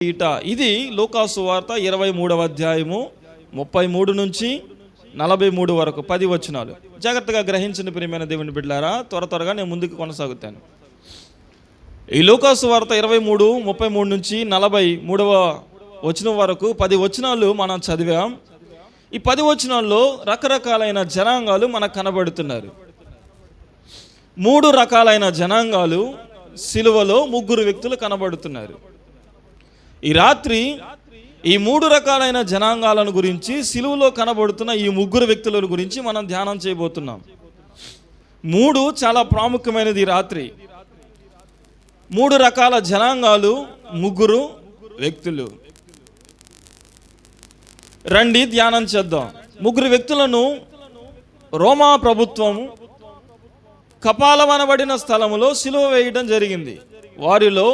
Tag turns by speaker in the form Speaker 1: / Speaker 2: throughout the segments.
Speaker 1: ఇది లూకాసు సువార్త 23వ అధ్యాయము 33 నుంచి 43 వరకు 10 వచనాలు. జాగ్రత్తగా గ్రహించిన ప్రియమైన దేవుని బిడ్డలారా, త్వరగా నేను ముందుకు కొనసాగుతాను. ఈ లూకాసు సువార్త 23, 33 నుంచి 43వ వచనం వరకు 10 వచనాలు మనం చదివాం. ఈ 10 వచనాల్లో రకరకాలైన జనాంగాలు మనకు కనబడుతున్నారు. 3 రకాలైన జనాంగాలు, సిలువలో 3 వ్యక్తులు కనబడుతున్నారు. ఈ రాత్రి ఈ 3 రకాలైన జనాంగాలను గురించి, సిలువలో కనబడుతున్న ఈ 3 వ్యక్తుల గురించి మనం ధ్యానం చేయబోతున్నాం. 3 చాలా ప్రాముఖ్యమైనది. ఈ రాత్రి 3 రకాల జనాంగాలు, 3 వ్యక్తులు. రండి ధ్యానం చేద్దాం. 3 వ్యక్తులను రోమా ప్రభుత్వం కపాలమనబడిన స్థలములో సిలువ వేయడం జరిగింది. వారిలో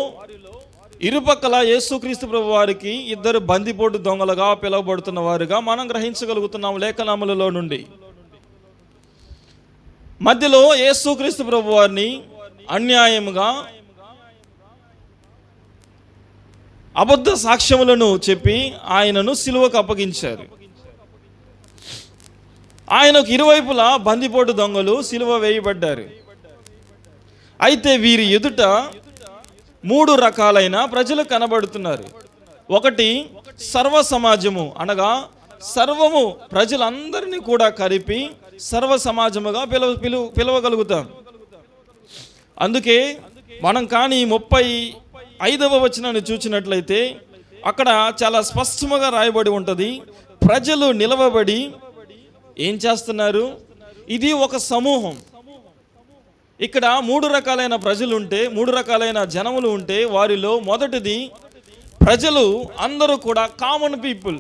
Speaker 1: ఇరుపక్కల యేసుక్రీస్తు ప్రభు వారికి 2 బందిపోటు దొంగలుగా పిలువబడుతున్న వారుగా మనం గ్రహించగలుగుతున్నాం లేఖనములలో నుండి. మధ్యలో యేసుక్రీస్తు ప్రభు వారిని అన్యాయముగా అబద్ధ సాక్ష్యములను చెప్పి ఆయనను సిలువకు అప్పగించారు. ఆయనకు ఇరువైపులా బందిపోటు దొంగలు సిలువ వేయబడ్డారు. అయితే వీరి ఎదుట 3 రకాలైన ప్రజలు కనబడుతున్నారు. ఒకటి సర్వ సమాజము, అనగా సర్వము ప్రజలందరినీ కూడా కలిపి సర్వ సమాజముగా పిలవగలుగుతాం. అందుకే మనం కానీ 35వ వచనాన్ని చూసినట్లయితే అక్కడ చాలా స్పష్టంగా రాయబడి ఉంటుంది. ప్రజలు నిలవబడి ఏం చేస్తున్నారు? ఇది ఒక సమూహం. ఇక్కడ 3 రకాలైన ప్రజలు ఉంటే, 3 రకాలైన జనములు ఉంటే, వారిలో మొదటిది ప్రజలు అందరూ కూడా కామన్ పీపుల్,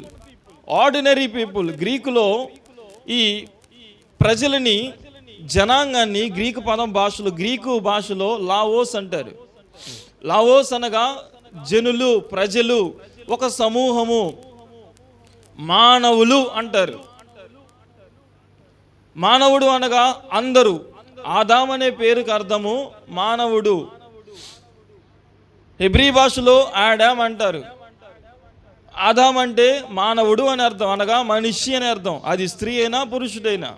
Speaker 1: ఆర్డినరీ పీపుల్. గ్రీకులో ఈ ప్రజలని, జనాంగాన్ని గ్రీకు గ్రీకు భాషలో లావోస్ అంటారు. లావోస్ అనగా జనులు, ప్రజలు, ఒక సమూహము, మానవులు అంటారు. మానవుడు అనగా అందరూ. ఆదాం అనే పేరుకు అర్థము మానవుడు. హెబ్రీ భాషలో ఆడామ్ అంటారు. ఆదాం అంటే మానవుడు అని అర్థం, అనగా మనిషి అని అర్థం. అది స్త్రీ అయినా పురుషుడైనా.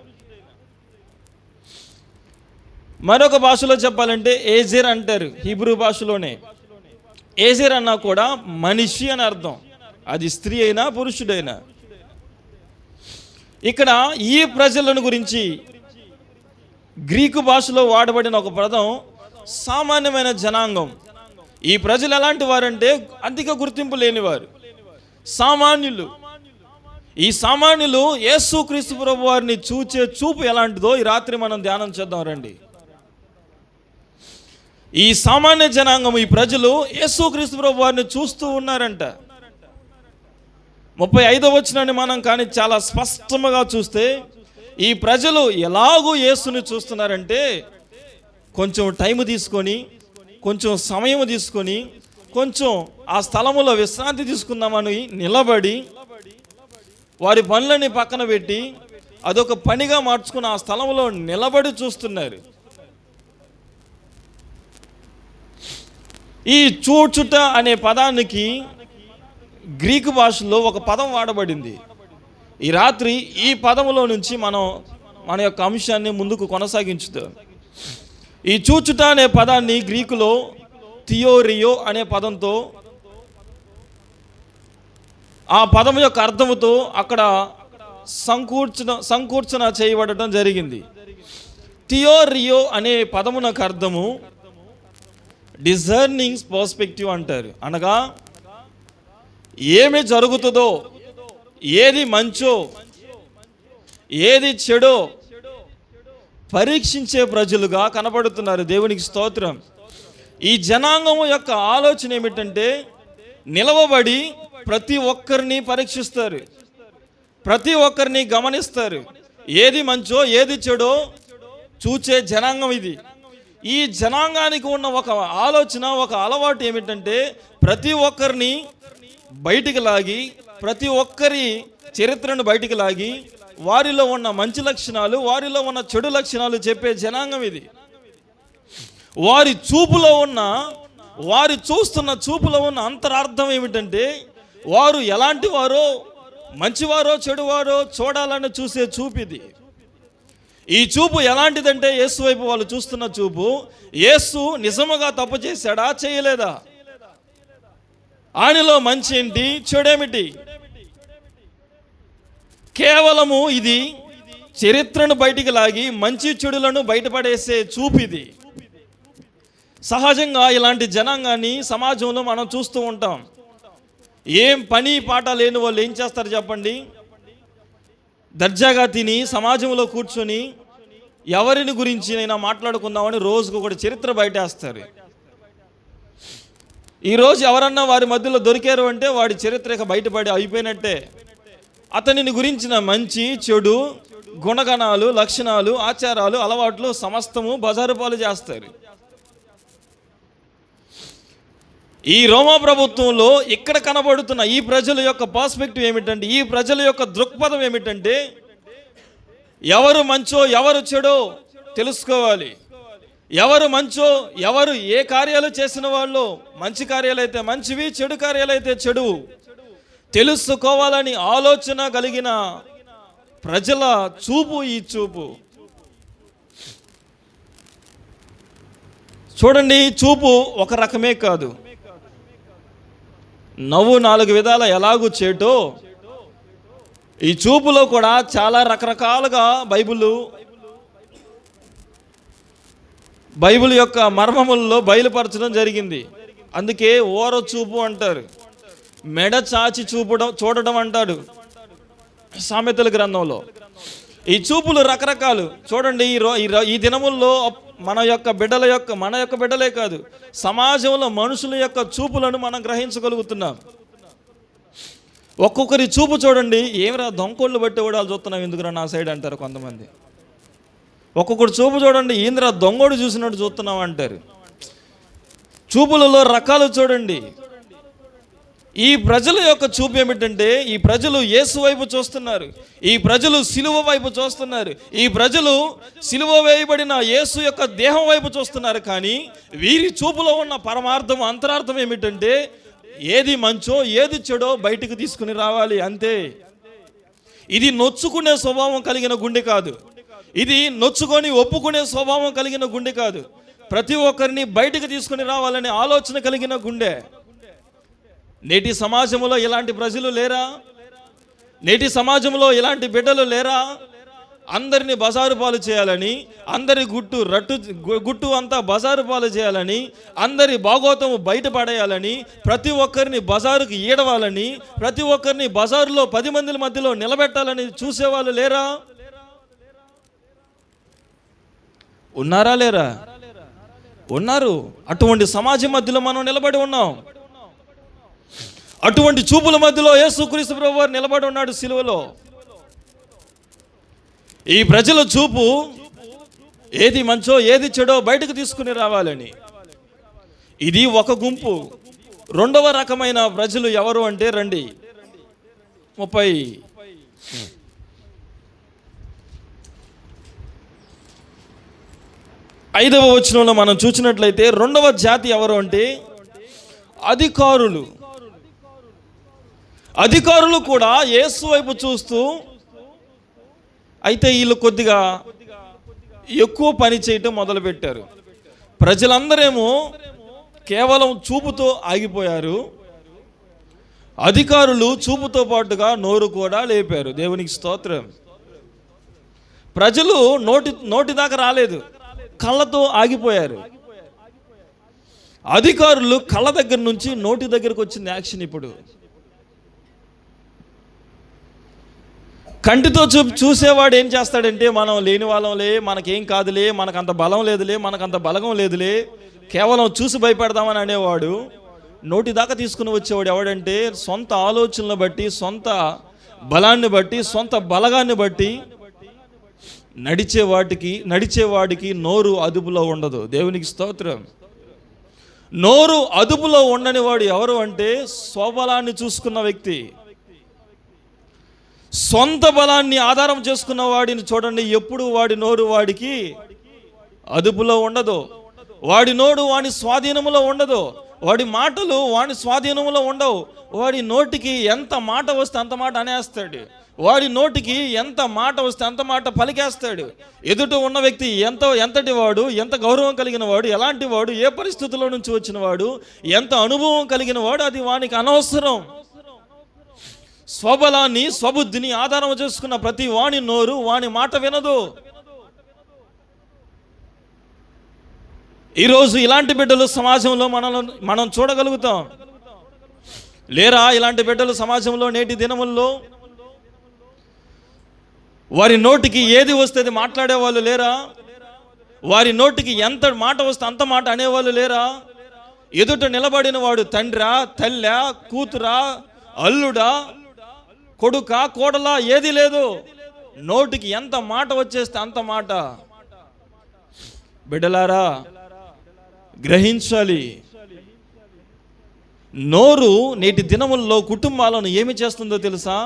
Speaker 1: మరొక భాషలో చెప్పాలంటే ఏజెర్ అంటారు, హీబ్రూ భాషలోనే. ఏజెర్ అన్నా కూడా మనిషి అని అర్థం, అది స్త్రీ అయినా పురుషుడైనా. ఇక్కడ ఈ ప్రజలను గురించి గ్రీకు భాషలో వాడబడిన ఒక పదం సామాన్యమైన జనాంగం. ఈ ప్రజలు ఎలాంటి వారంటే అధిక గుర్తింపు లేనివారు, సామాన్యులు. ఈ సామాన్యులు యేసుక్రీస్తు ప్రభు వారిని చూచే చూపు ఎలాంటిదో ఈ రాత్రి మనం ధ్యానం చేద్దాం రండి. ఈ సామాన్య జనాంగం, ఈ ప్రజలు యేసుక్రీస్తు ప్రభు వారిని చూస్తూ ఉన్నారంట. 35వ వచనాన్ని మనం కానీ చాలా స్పష్టంగా చూస్తే, ఈ ప్రజలు ఎలాగూ యేసుని చూస్తున్నారంటే, కొంచెం టైం తీసుకొని, కొంచెం సమయం తీసుకొని, కొంచెం ఆ స్థలములో విశ్రాంతి తీసుకుందామని నిలబడి, వారి పనులని పక్కన పెట్టి అదొక పనిగా మార్చుకుని ఆ స్థలంలో నిలబడి చూస్తున్నారు. ఈ చూచుట అనే పదానికి గ్రీకు భాషలో ఒక పదం వాడబడింది. ఈ రాత్రి ఈ పదములో నుంచి మన యొక్క అంశాన్ని ముందుకు కొనసాగించుతాం. ఈ చూచుట అనే పదాన్ని గ్రీకులో థియోరియో అనే పదంతో, ఆ పదం యొక్క అర్థముతో అక్కడ సంకూర్చన చేయబడటం జరిగింది. థియోరియో అనే పదమునకు అర్థము డిజర్నింగ్ పర్స్పెక్టివ్ అంటారు. అనగా ఏమి జరుగుతుందో, ఏది మంచో ఏది చెడో పరీక్షించే ప్రజలుగా కనబడుతున్నారు. దేవునికి స్తోత్రం. ఈ జనాంగము యొక్క ఆలోచన ఏమిటంటే, నిలవబడి ప్రతి ఒక్కరిని పరీక్షిస్తారు, ప్రతి ఒక్కరిని గమనిస్తారు. ఏది మంచో ఏది చెడో చూచే జనాంగం ఇది. ఈ జనాంగానికి ఉన్న ఒక ఆలోచన, ఒక అలవాటు ఏమిటంటే, ప్రతి ఒక్కరిని బయటికి లాగి, ప్రతి ఒక్కరి చరిత్రను బయటికి లాగి, వారిలో ఉన్న మంచి లక్షణాలు, వారిలో ఉన్న చెడు లక్షణాలు చెప్పే జనాంగం ఇది. వారి చూపులో ఉన్న వారు చూస్తున్న చూపులో ఉన్న అంతరార్థం ఏమిటంటే వారు ఎలాంటి వారో, మంచివారో చెడువారో చూడాలని చూసే చూపు ఇది. ఈ చూపు ఎలాంటిదంటే యేసు వైపు వాళ్ళు చూస్తున్న చూపు, యేసు నిజముగా తప్పు చేశాడా చేయలేదా, ఆయనలో మంచి ఏంటి చెడేమిటి, కేవలము ఇది చరిత్రను బయటికి లాగి మంచి చెడులను బయటపడేసే చూపు ఇది. సహజంగా ఇలాంటి జనాంగాన్ని సమాజంలో మనం చూస్తూ ఉంటాం. ఏం పని పాట లేని వాళ్ళు ఏం చేస్తారు చెప్పండి? దర్జాగా తిని సమాజంలో కూర్చొని ఎవరిని గురించి నైనా మాట్లాడుకుందామని రోజుకు ఒకటి చరిత్ర బయటేస్తారు. ఈరోజు ఎవరన్నా వారి మధ్యలో దొరికారు అంటే వాడి చరిత్ర ఇక బయటపడి అయిపోయినట్టే. అతనిని గురించిన మంచి చెడు గుణగణాలు, లక్షణాలు, ఆచారాలు, అలవాట్లు సమస్తము బజారు పాలు చేస్తారు. ఈ రోమా ప్రభుత్వంలో ఇక్కడ కనబడుతున్న ఈ ప్రజల యొక్క పర్స్పెక్టివ్ ఏమిటంటే, ఈ ప్రజల యొక్క దృక్పథం ఏమిటంటే, ఎవరు మంచో ఎవరు చెడో తెలుసుకోవాలి. ఎవరు మంచో, ఎవరు ఏ కార్యాలు చేసిన వాళ్ళు, మంచి కార్యాలు అయితే మంచివి, చెడు కార్యాలు అయితే చెడు తెలుసుకోవాలని ఆలోచన కలిగిన ప్రజల చూపు ఈ చూపు. చూడండి, చూపు ఒక రకమే కాదు. నవ్వు 4 విధాల ఎలాగూ చేటో ఈ చూపులో కూడా చాలా రకరకాలుగా బైబిల్ యొక్క మర్మముల్లో బయలుపరచడం జరిగింది. అందుకే ఓర చూపు అంటారు, మెడ చాచి చూడడం అంటాడు సామెతల గ్రంథంలో. ఈ చూపులు రకరకాలు. చూడండి, ఈ దినముల్లో మన యొక్క బిడ్డలే కాదు, సమాజంలో మనుషుల యొక్క చూపులను మనం గ్రహించగలుగుతున్నాం. ఒక్కొక్కరి చూపు చూడండి, ఏమిరా దొంకోళ్ళు బట్టి వాళ్ళు చూస్తున్నాం ఎందుకురా నా సైడ్ అంటారు కొంతమంది. ఒక్కొక్కటి చూపు చూడండి, ఏందిరా దొంగోడు చూసినట్టు చూస్తున్నాం అంటారు. చూపులలో రకాలు చూడండి. ఈ ప్రజల యొక్క చూపు ఏమిటంటే, ఈ ప్రజలు యేసు వైపు చూస్తున్నారు, ఈ ప్రజలు సిలువ వైపు చూస్తున్నారు, ఈ ప్రజలు సిలువ వేయబడిన యేసు యొక్క దేహం వైపు చూస్తున్నారు. కానీ వీరి చూపులో ఉన్న పరమార్థం, అంతరార్థం ఏమిటంటే, ఏది మంచో ఏది చెడో బయటకు తీసుకుని రావాలి అంతే. ఇది నొచ్చుకునే స్వభావం కలిగిన గుండె కాదు, ఇది నొచ్చుకొని ఒప్పుకునే స్వభావం కలిగిన గుండె కాదు. ప్రతి ఒక్కరిని బయటకు తీసుకుని రావాలనే ఆలోచన కలిగిన గుండె. నేటి సమాజంలో ఇలాంటి ప్రజలు లేరా? నేటి సమాజంలో ఇలాంటి బిడ్డలు లేరా? అందరినీ బజారు పాలు చేయాలని, అందరి గుట్టు అంతా బజారు పాలు చేయాలని, అందరి భాగోతము బయటపడేయాలని, ప్రతి ఒక్కరిని బజారుకి ఈడవాలని, ప్రతి ఒక్కరిని బజారులో 10 మంది మధ్యలో నిలబెట్టాలని చూసేవాళ్ళు లేరా? ఉన్నారా లేరా? ఉన్నారు. అటువంటి సమాజం మధ్యలో మనం నిలబడి ఉన్నాం. అటువంటి చూపుల మధ్యలో యేసుక్రీస్తు ప్రభువారు నిలబడి ఉన్నాడు సిలువలో. ఈ ప్రజల చూపు ఏది మంచో ఏది చెడో బయటకు తీసుకుని రావాలని. ఇది ఒక గుంపు. రెండవ రకమైన ప్రజలు ఎవరు అంటే, రండి 35వ వచనంలో మనం చూసినట్లయితే, రెండవ జాతి ఎవరు అంటే అధికారులు కూడా యేసు వైపు చూస్తూ, అయితే వీళ్ళు కొద్దిగా ఎక్కువ పని చేయటం మొదలుపెట్టారు. ప్రజలందరేమో కేవలం చూపుతో ఆగిపోయారు, అధికారులు చూపుతో పాటుగా నోరు కూడా లేపారు. దేవునికి స్తోత్రం. ప్రజలు నోటి దాకా రాలేదు, కళ్ళతో ఆగిపోయారు. అధికారులు కళ్ళ దగ్గర నుంచి నోటి దగ్గరకు వచ్చింది యాక్షన్. ఇప్పుడు కంటితో చూసేవాడు ఏం చేస్తాడంటే, మనం లేని వాళ్ళంలే, మనకేం కాదులే, మనకంత బలం లేదులే, మనకంత బలగం లేదులే, కేవలం చూసి భయపెడదామని అనేవాడు. నోటి దాకా తీసుకుని వచ్చేవాడు ఎవడంటే, సొంత ఆలోచనలు బట్టి, సొంత బలాన్ని బట్టి, సొంత బలగాన్ని బట్టి నడిచేవాడికి నోరు అదుపులో ఉండదు. దేవునికి స్తోత్రం. నోరు అదుపులో ఉండని వాడు ఎవరు అంటే, స్వబలాన్ని చూసుకున్న వ్యక్తి. సొంత బలాన్ని ఆధారం చేసుకున్న వాడిని చూడండి, ఎప్పుడు వాడి నోరు వాడికి అదుపులో ఉండదు, వాడి నోరు వాడి స్వాధీనంలో ఉండదు. వాడి మాటలు వాడి స్వాధీనంలో ఉండవు. వాడి నోటికి ఎంత మాట వస్తే అంత మాట అనేస్తాడు. వాడి నోటికి ఎంత మాట వస్తే అంత మాట పలికేస్తాడు. ఎదుట ఉన్న వ్యక్తి ఎంతటి వాడు, ఎంత గౌరవం కలిగిన వాడు, ఎలాంటి వాడు, ఏ పరిస్థితుల్లో నుంచి వచ్చిన వాడు, ఎంత అనుభవం కలిగిన వాడు, అది వానికి అనవసరం. స్వబలాన్ని స్వబుద్ధిని ఆధారం చేసుకున్న ప్రతి వాని నోరు వాని మాట వినదు. ఈరోజు ఇలాంటి బిడ్డలు సమాజంలో మనం చూడగలుగుతాం లేరా? ఇలాంటి బిడ్డలు సమాజంలో నేటి దినముల్లో వారి నోటికి ఏది వస్తే అది మాట్లాడేవాళ్ళు లేరా? వారి నోటికి ఎంత మాట వస్తే అంత మాట అనేవాళ్ళు లేరా? ఎదుట నిలబడిన వాడు తండ్రా, తల్లా, కూతురా, అల్లుడా, కొడుక, కోడలా ఏది లేదు. నోటికి ఎంత మాట వచ్చేస్తే అంత మాట. బిడ్డలారా గ్రహించాలి. నోరు నేటి దినముల్లో కుటుంబాలను ఏమి చేస్తుందో తెలుసా?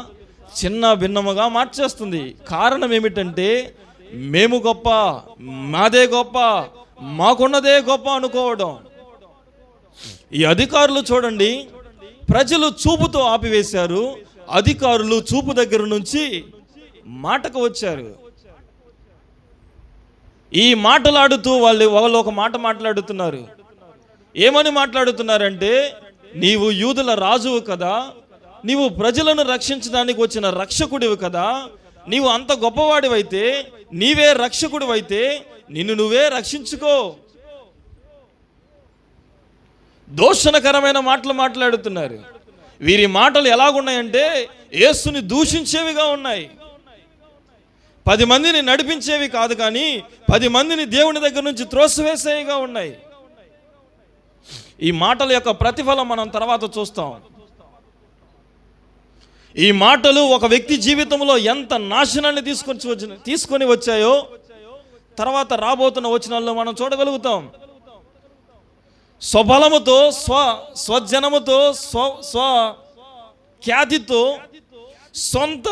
Speaker 1: చిన్న భిన్నముగా మార్చేస్తుంది. కారణం ఏమిటంటే మేము గొప్ప, మాదే గొప్ప, మాకున్నదే గొప్ప అనుకోవడం. ఈ అధికారులు చూడండి, ప్రజలు చూపుతో ఆపివేశారు, అధికారులు చూపు దగ్గర నుంచి మాటకు వచ్చారు. ఈ మాటలాడుతూ వాళ్ళు ఒక మాట మాట్లాడుతున్నారు. ఏమని మాట్లాడుతున్నారంటే, నీవు యూదుల రాజువు కదా, నీవు ప్రజలను రక్షించడానికి వచ్చిన రక్షకుడివి కదా, నీవు అంత గొప్పవాడివైతే, నీవే రక్షకుడివైతే నిన్ను నువ్వే రక్షించుకో. దూషణకరమైన మాటలు మాట్లాడుతున్నారు. వీరి మాటలు ఎలాగున్నాయంటే యేసుని దూషించేవిగా ఉన్నాయి. 10 మందిని నడిపించేవి కాదు, కానీ 10 మందిని దేవుని దగ్గర నుంచి త్రోసివేసేవిగా ఉన్నాయి. ఈ మాటల యొక్క ప్రతిఫలం మనం తర్వాత చూస్తాం. ఈ మాటలు ఒక వ్యక్తి జీవితంలో ఎంత నాశనాన్ని తీసుకొని వచ్చాయో తర్వాత రాబోతున్న వచనాల్లో మనం చూడగలుగుతాం. స్వబలముతో, స్వజనముతో, స్వ ఖ్యాతితో, సొంత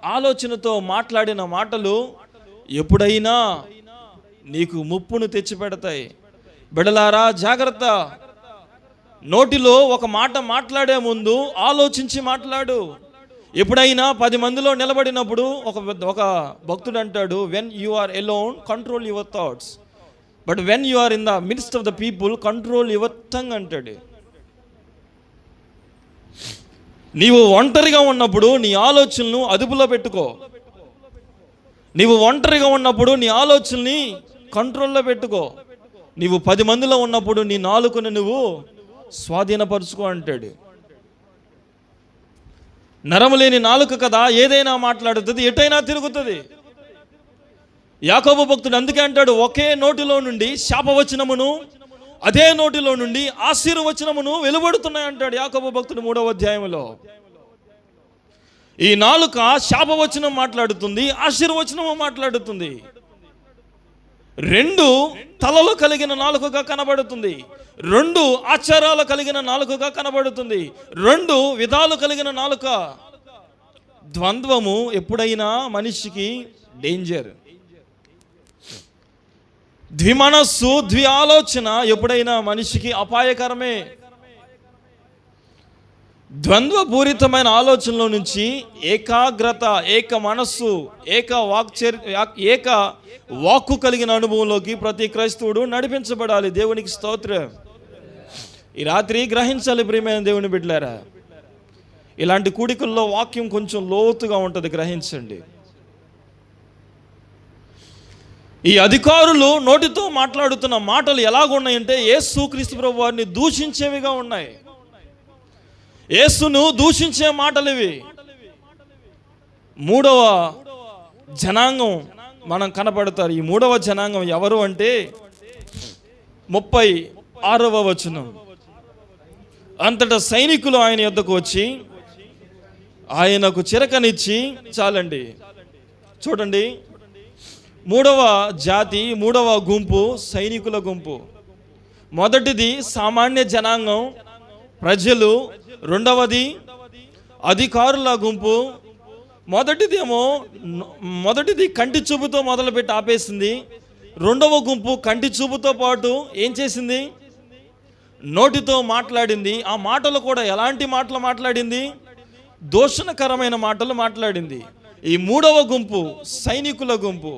Speaker 1: ఆలోచనతో మాట్లాడిన మాటలు ఎప్పుడైనా నీకు ముప్పును తెచ్చిపెడతాయి. బిడలారా జాగ్రత్త. నోటిలో ఒక మాట మాట్లాడే ముందు ఆలోచించి మాట్లాడు. ఎప్పుడైనా 10 మందిలో నిలబడినప్పుడు ఒక భక్తుడు అంటాడు, when you are alone control your thoughts, but when you are in the midst of the people control your tongue అంటాడు. నీవు ఒంటరిగా ఉన్నప్పుడు నీ ఆలోచనలను అదుపులో పెట్టుకో. నీవు ఒంటరిగా ఉన్నప్పుడు నీ ఆలోచనని కంట్రోల్లో పెట్టుకో. నీవు 10 మందిలో ఉన్నప్పుడు నీ నాలుకను నువ్వు స్వాధీనపరుచుకో అంటాడు. నరము లేని నాలుక కదా ఏదైనా మాట్లాడుతుంది, ఎటైనా తిరుగుతుంది. యాకోబు భక్తుడు అందుకే అంటాడు, ఒకే నోటిలో నుండి శాపవచనమును, అదే నోటిలో నుండి ఆశీర్వచనమును వెలువడుతున్నాయి అంటాడు యాకోబు భక్తుడు 3వ అధ్యాయంలో. ఈ నాలుక శాపవచనం మాట్లాడుతుంది, ఆశీర్వచనము మాట్లాడుతుంది. 2 తలలు కలిగిన నాలుకగా కనబడుతుంది, 2 ఆచారాలు కలిగిన నాలుకగా కనబడుతుంది, 2 విధాలు కలిగిన నాలుక. ద్వంద్వము ఎప్పుడైనా మనిషికి డేంజర్. ద్విమనస్సు, ద్వి ఆలోచన ఎప్పుడైనా మనిషికి అపాయకరమే. ద్వంద్వపూరితమైన ఆలోచనలో నుంచి ఏకాగ్రత, ఏక మనస్సు, ఏక వాక్కు కలిగిన అనుభవంలోకి ప్రతి క్రైస్తవుడు నడిపించబడాలి. దేవునికి స్తోత్రం. ఈ రాత్రి గ్రహించాలి ప్రియమైన దేవుని బిడ్డలారా. ఇలాంటి కూడికల్లో వాక్యం కొంచెం లోతుగా ఉంటుంది, గ్రహించండి. ఈ అధికారులు నోటితో మాట్లాడుతున్న మాటలు ఎలాగున్నాయంటే యేసు క్రీస్తు ప్రభు వారిని దూషించేవిగా ఉన్నాయి. యేసును దూషించే మాటలు ఇవి. 3వ జనాంగం మనం కనపడతారు. ఈ 3వ జనాంగం ఎవరు అంటే 36వ వచనం. అంతటా సైనికులు ఆయన యొద్దకు వచ్చి ఆయనకు చిరకనిచ్చి, చాలండి చూడండి, 3వ జాతి, 3వ గుంపు సైనికుల గుంపు. మొదటిది సామాన్య జనాంగం, ప్రజలు. 2వది అధికారుల గుంపు. మొదటిది కంటి చూపుతో మొదలుపెట్టి ఆపేసింది. 2వ గుంపు కంటి చూపుతో పాటు ఏం చేసింది? నోటితో మాట్లాడింది. ఆ మాటలు కూడా ఎలాంటి మాటలు మాట్లాడింది? దూషణకరమైన మాటలు మాట్లాడింది. ఈ మూడవ గుంపు సైనికుల గుంపు.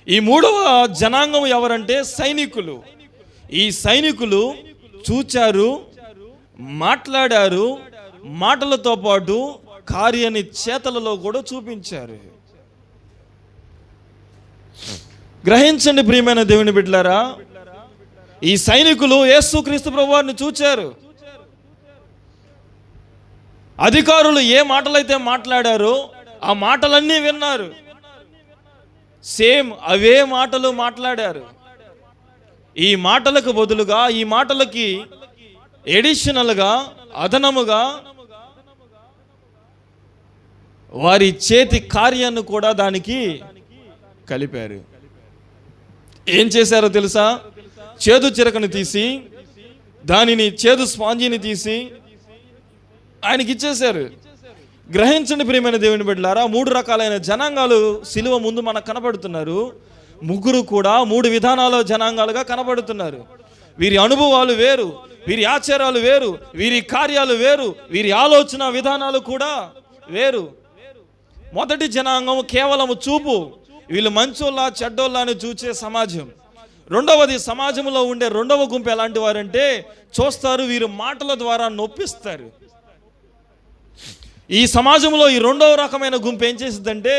Speaker 1: ఈ మూడవ జనాంగం ఎవరంటే సైనికులు. ఈ సైనికులు చూచారు, మాట్లాడారు, మాటలతో పాటు కార్యాన్ని చేతలలో కూడా చూపించారు. గ్రహించండి ప్రియమైన దేవుని బిడ్డలారా, ఈ సైనికులు యేసుక్రీస్తు ప్రభువారిని చూచారు. అధికారులు ఏ మాటలైతే మాట్లాడారో ఆ మాటలన్నీ విన్నారు. సేమ్ అవే మాటలు మాట్లాడారు. ఈ మాటలకు బదులుగా, ఈ మాటలకి ఎడిషనల్గా, అదనముగా వారి చేతి కార్యాన్ని కూడా దానికి కలిపారు. ఏం చేశారో తెలుసా? చేదు చిరకను తీసి, దానిని చేదు స్పాంజిని తీసి ఆయనకి ఇచ్చేశారు. గ్రహించండి ప్రియమైన దేవుని బిడ్డలారా, 3 రకాలైన జనాంగాలు సిలువ ముందు మనకు కనబడుతున్నారు. ముగ్గురు కూడా 3 విధానాల జనాంగాలుగా కనబడుతున్నారు. వీరి అనుభవాలు వేరు, వీరి ఆచారాలు వేరు, వీరి కార్యాలు వేరు, వీరి ఆలోచన విధానాలు కూడా వేరు. మొదటి జనాంగం కేవలం చూపు, వీళ్ళు మంచోళ్ళ చెడ్డోళ్ళ అని చూచే సమాజం. రెండవది, సమాజంలో ఉండే రెండవ గుంపు ఎలాంటి వారంటే చూస్తారు, వీరు మాటల ద్వారా నొప్పిస్తారు. ఈ సమాజంలో ఈ రెండవ రకమైన గుంపు ఏం చేసిద్దంటే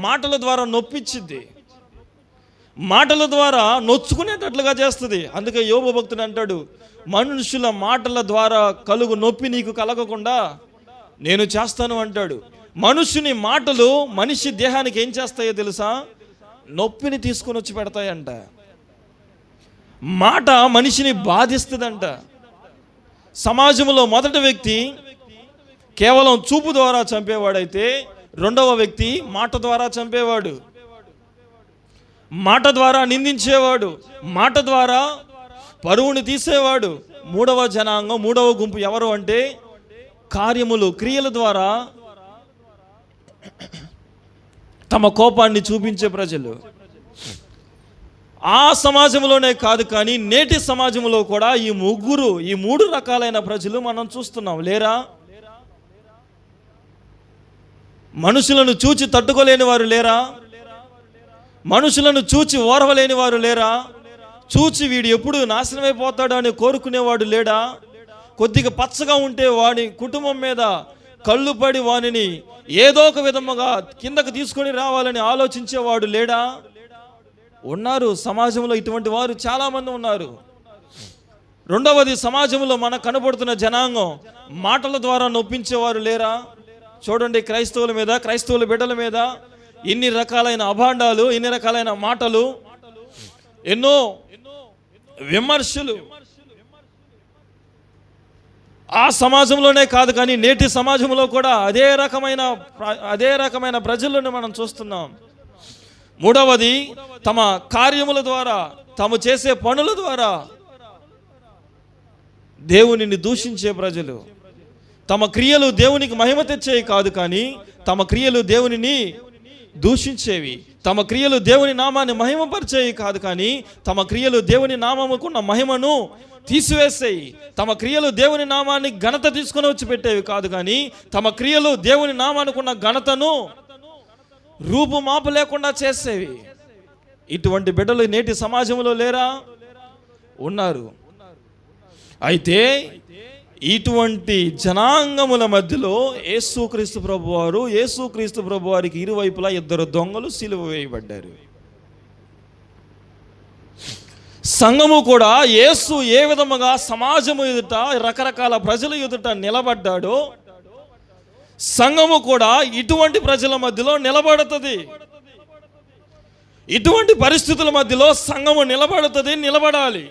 Speaker 1: మాటల ద్వారా నొప్పించిద్ది, మాటల ద్వారా నొచ్చుకునేటట్లుగా చేస్తుంది. అందుకే యోబు భక్తుడు అంటాడు, మనుషుల మాటల ద్వారా కలుగు నొప్పి నీకు కలగకుండా నేను చేస్తాను అంటాడు. మనుషుని మాటలు మనిషి దేహానికి ఏం చేస్తాయో తెలుసా? నొప్పిని తీసుకొని వచ్చి పెడతాయంట. మాట మనిషిని బాధిస్తుందంట. సమాజంలో మొదటి వ్యక్తి కేవలం చూపు ద్వారా చంపేవాడైతే రెండవ వ్యక్తి మాట ద్వారా చంపేవాడు, మాట ద్వారా నిందించేవాడు, మాట ద్వారా పరువుని తీసేవాడు. మూడవ జనాంగం, మూడవ గుంపు ఎవరు అంటే కార్యములు, క్రియల ద్వారా తమ కోపాన్ని చూపించే ప్రజలు. ఆ సమాజంలోనే కాదు కానీ నేటి సమాజంలో కూడా ఈ 3 రకాలైన ప్రజలు మనం చూస్తున్నాం. లేరా? మనుషులను చూచి తట్టుకోలేని వారు లేరా? మనుషులను చూచి ఓర్వలేని వారు లేరా? చూచి వీడు ఎప్పుడు నాశనమైపోతాడు అని కోరుకునేవాడు లేడా? కొద్దిగా పచ్చగా ఉంటే వాడి కుటుంబం మీద కళ్ళు పడి వానిని ఏదో ఒక విధముగా కిందకు తీసుకొని రావాలని ఆలోచించేవాడు లేడా? ఉన్నారు. సమాజంలో ఇటువంటి వారు చాలామంది ఉన్నారు. రెండవది, సమాజంలో మనకు కనబడుతున్న జనాంగం మాటల ద్వారా నొప్పించేవారు లేరా? చూడండి, క్రైస్తవుల మీద, క్రైస్తవుల బిడ్డల మీద ఇన్ని రకాలైన అభాండాలు, ఇన్ని రకాలైన మాటలు, ఎన్నో విమర్శలు. ఆ సమాజంలోనే కాదు కానీ నేటి సమాజంలో కూడా అదే రకమైన ప్రజలను మనం చూస్తున్నాం. మూడవది, తమ కార్యముల ద్వారా, తాము చేసే పనుల ద్వారా దేవునిని దూషించే ప్రజలు. తమ క్రియలు దేవునికి మహిమ తెచ్చేవి కాదు కానీ తమ క్రియలు దేవునిని దూషించేవి. తమ క్రియలు దేవుని నామాన్ని మహిమపరిచేవి కాదు కానీ తమ క్రియలు దేవుని నామముకున్న మహిమను తీసివేసేయి. తమ క్రియలు దేవుని నామాన్ని ఘనత తీసుకొని వచ్చి పెట్టేవి కాదు కానీ తమ క్రియలు దేవుని నామానుకున్న ఘనతను రూపుమాపు లేకుండా చేసేవి. ఇటువంటి బిడ్డలు నేటి సమాజంలో లేరా? ఉన్నారు. అయితే ఇటువంటి జనాంగముల మధ్యలో యేసుక్రీస్తు ప్రభువారికి ఇరువైపులా 2 దొంగలు సిలువ వేయబడ్డారు. సంఘము కూడా యేసు ఏ విధముగా సమాజము ఎదుట, రకరకాల ప్రజల ఎదుట నిలబడ్డాడో సంఘము కూడా ఇటువంటి ప్రజల మధ్యలో నిలబడుతుంది. ఇటువంటి పరిస్థితుల మధ్యలో సంఘము నిలబడాలి.